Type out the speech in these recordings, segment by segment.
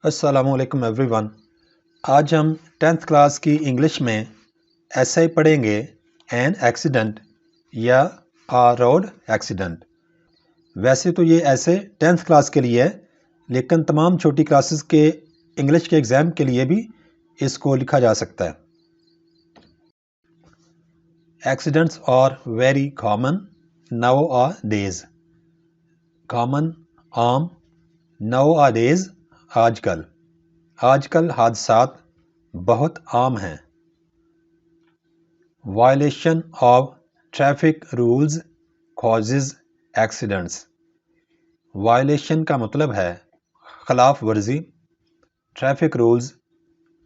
السلام علیکم every one. آج ہم 10th کلاس کی انگلش میں ایسے پڑھیں گے این ایکسیڈنٹ یا آ روڈ ایکسیڈنٹ۔ ویسے تو یہ ایسے 10th کلاس کے لیے ہے، لیکن تمام چھوٹی کلاسز کے انگلش کے ایگزام کے لیے بھی اس کو لکھا جا سکتا ہے۔ Accidents are very common nowadays. Common, عام، ناؤ آ ڈیز آج کل حادثات بہت عام ہیں۔ Violation of traffic rules causes accidents. Violation کا مطلب ہے خلاف ورزی، ٹریفک رولز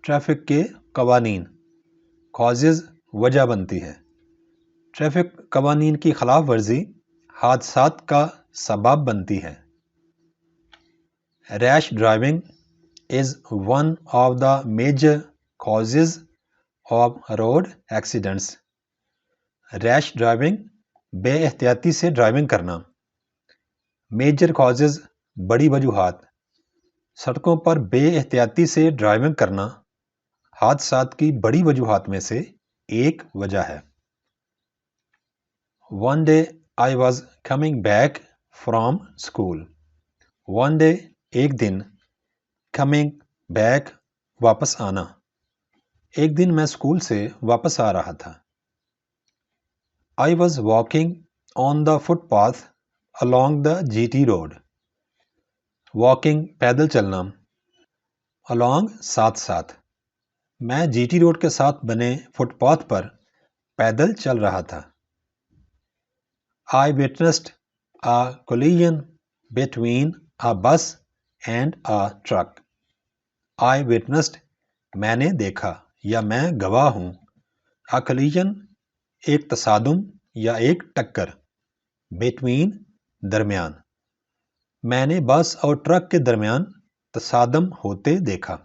ٹریفک کے قوانین، کازز وجہ بنتی ہے۔ ٹریفک قوانین کی خلاف ورزی حادثات کا سبب بنتی ہے۔ Rash driving is one of the major causes of road accidents۔ Rash driving, بے احتیاطی سے ڈرائیونگ کرنا۔ میجر کازز، بڑی وجوہات۔ سڑکوں پر بے احتیاطی سے ڈرائیونگ کرنا حادثات کی بڑی وجوہات میں سے ایک وجہ ہے۔ One day I was coming back from school۔ One day، ایک دن، coming back، واپس آنا۔ ایک دن میں اسکول سے واپس آ رہا تھا۔ I was walking on the footpath along the GT road۔ walking، پیدل چلنا، along، ساتھ ساتھ۔ میں جی ٹی روڈ کے ساتھ بنے فٹ پاتھ پر پیدل چل رہا تھا۔ I witnessed a collision between a bus and a truck۔ I witnessed، میں نے دیکھا یا میں گواہ ہوں۔ A collision، ایک تصادم یا ایک ٹکر۔ Between، درمیان۔ میں نے بس اور ٹرک کے درمیان تصادم ہوتے دیکھا۔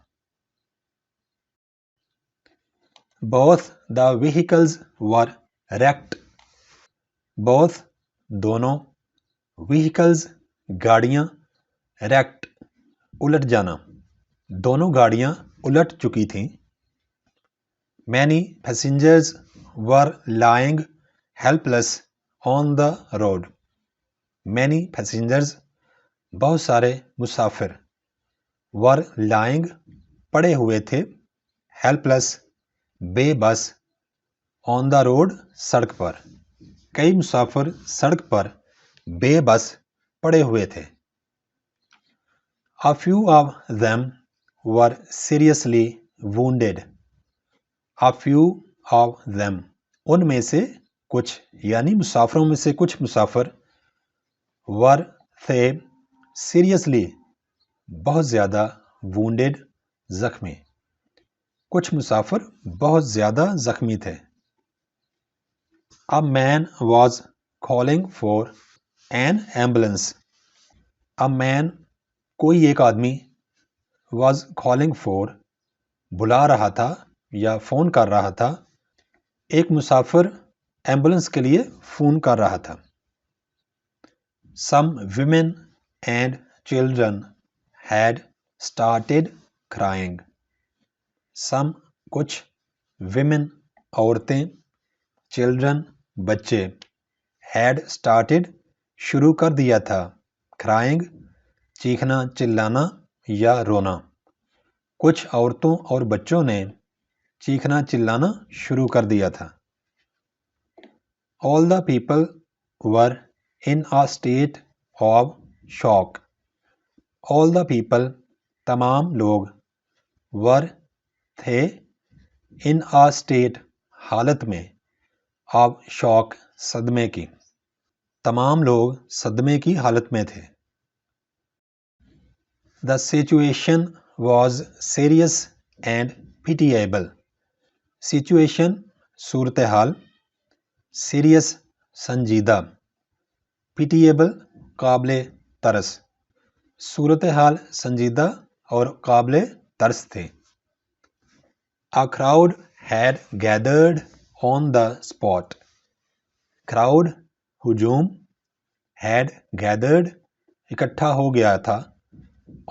Both the vehicles were wrecked۔ Both، دونوں، vehicles، گاڑیاں، wrecked، الٹ جانا، دونوں گاڑیاں الٹ چکی تھیں۔ Many passengers were lying helpless on the road۔ Many passengers، بہت سارے مسافر، were lying، پڑے ہوئے تھے، helpless، بے بس، on the road، سڑک پر۔ کئی مسافر سڑک پر بے بس پڑے ہوئے تھے۔ A few of them were seriously wounded۔ A few of them، ان میں سے کچھ، یعنی مسافروں میں سے کچھ مسافر، were، تھے، seriously، بہت زیادہ، wounded، زخمی۔ کچھ مسافر بہت زیادہ زخمی تھے۔ A man was calling for an ambulance۔ A man، کوئی ایک آدمی، was calling for، بلا رہا تھا یا فون کر رہا تھا، ایک مسافر ایمبولنس کے لیے فون کر رہا تھا۔ Some women and children had started crying۔ Some، کچھ، women، عورتیں، children، بچے، had started، شروع کر دیا تھا، crying، چیخنا، چلانا یا رونا۔ کچھ عورتوں اور بچوں نے چیخنا چلانا شروع کر دیا تھا۔ All the people were in a state of shock۔ All the people، تمام لوگ، were، تھے، in a state، حالت میں، of shock، صدمے کی۔ تمام لوگ صدمے کی حالت میں تھے۔ The situation was serious and pitiable۔ Situation، صورتحال، serious، سنجیدہ، pitiable، قابل ترس۔ صورتحال سنجیدہ اور قابل ترس تھے۔ A crowd had gathered on the spot۔ crowd، ہجوم، had gathered، اکٹھا ہو گیا تھا،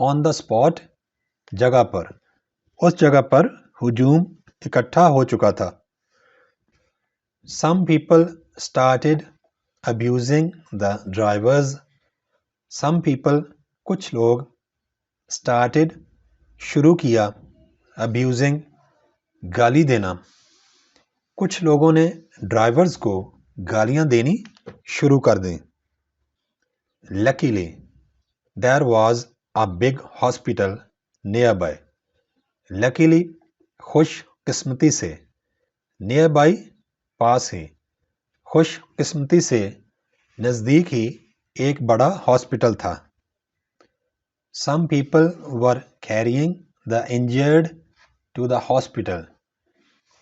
on the spot، جگہ پر، اس جگہ پر ہجوم اکٹھا ہو چکا تھا. Some people started abusing the drivers. Some people کچھ لوگ started شروع کیا abusing گالی دینا. کچھ لوگوں نے ڈرائیورز کو گالیاں دینی شروع کر دیں. Luckily, there was a big hospital nearby. Luckily, خوش قسمتی سے, nearby پاس ہی, خوش قسمتی سے نزدیک ہی ایک بڑا ہاسپٹل تھا. Some people were carrying the injured to the hospital.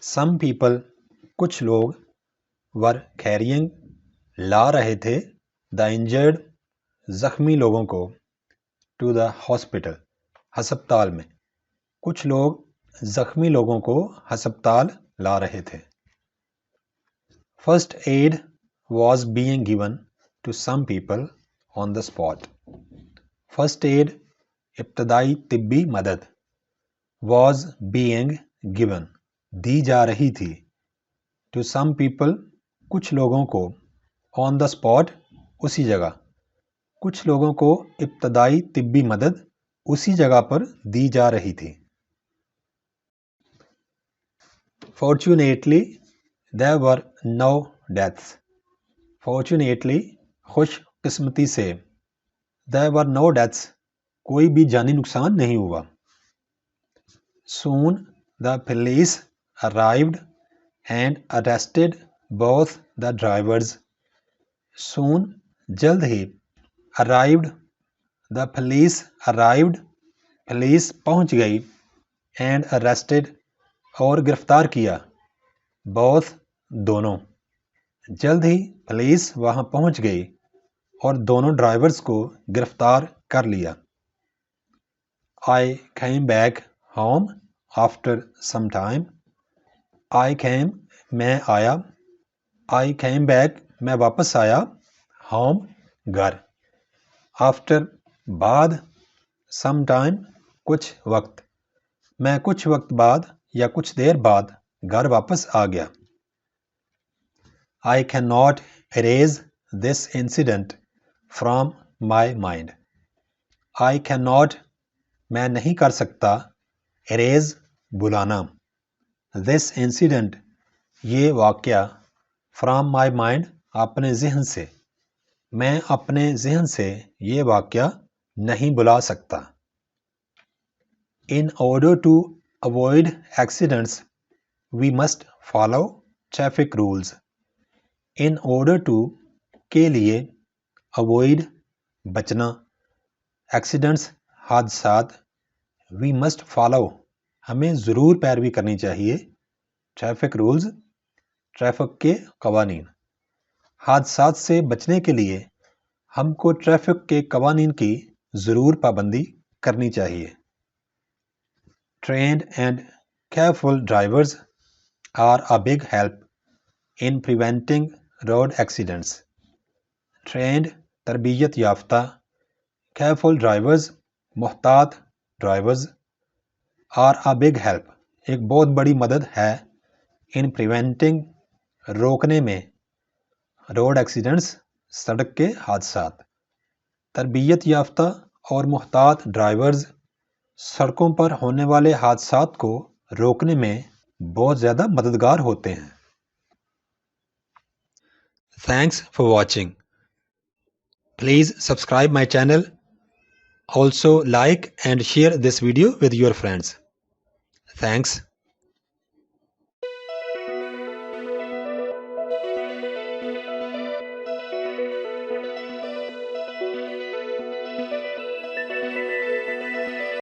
Some people کچھ لوگ were carrying لا رہے تھے the injured زخمی لوگوں کو to the hospital ہسپتال میں. کچھ لوگ زخمی لوگوں کو ہسپتال لا رہے تھے. First aid was being given to some people on the spot. First aid ابتدائی طبی مدد was being given دی جا رہی تھی to some people کچھ لوگوں کو on the spot اسی جگہ. کچھ لوگوں کو ابتدائی طبی مدد اسی جگہ پر دی جا رہی تھی. Fortunately, there were no deaths. Fortunately, خوش قسمتی سے, there were no deaths, کوئی بھی جانی نقصان نہیں ہوا. Soon the police arrived and arrested both the drivers. Soon جلد ہی, arrived the police arrived, police پہنچ گئی, and arrested اور گرفتار کیا, both دونوں. جلد ہی پولیس وہاں پہنچ گئی اور دونوں ڈرائیورز کو گرفتار کر لیا. I came back home after some time. I came میں آیا, I came back میں واپس آیا, home گھر, after بعد, some time کچھ وقت, میں کچھ وقت بعد یا کچھ دیر بعد گھر واپس آ گیا. I cannot erase this incident from my mind. I cannot میں نہیں کر سکتا, erase بلانا, this incident یہ واقعہ, from my mind اپنے ذہن سے, میں اپنے ذہن سے یہ واقعہ نہیں بلا سکتا. In order to avoid accidents, we must follow traffic rules. In order to کے لیے, avoid بچنا, accidents حادثات, we must follow ہمیں ضرور پیروی کرنی چاہیے, traffic rules ٹریفک کے قوانین. حادثات سے بچنے کے لیے ہم کو ٹریفک کے قوانین کی ضرور پابندی کرنی چاہیے. Trained and careful drivers are a big help in preventing road accidents. Trained تربیت یافتہ, careful drivers محتاط drivers, are a big help ایک بہت بڑی مدد ہے, in preventing روکنے میں, road accidents سڑک کے حادثات. تربیت یافتہ اور محتاط ڈرائیورز سڑکوں پر ہونے والے حادثات کو روکنے میں بہت زیادہ مددگار ہوتے ہیں. Thanks for watching. Please subscribe my channel. Also like and share this video with your friends. Thanks.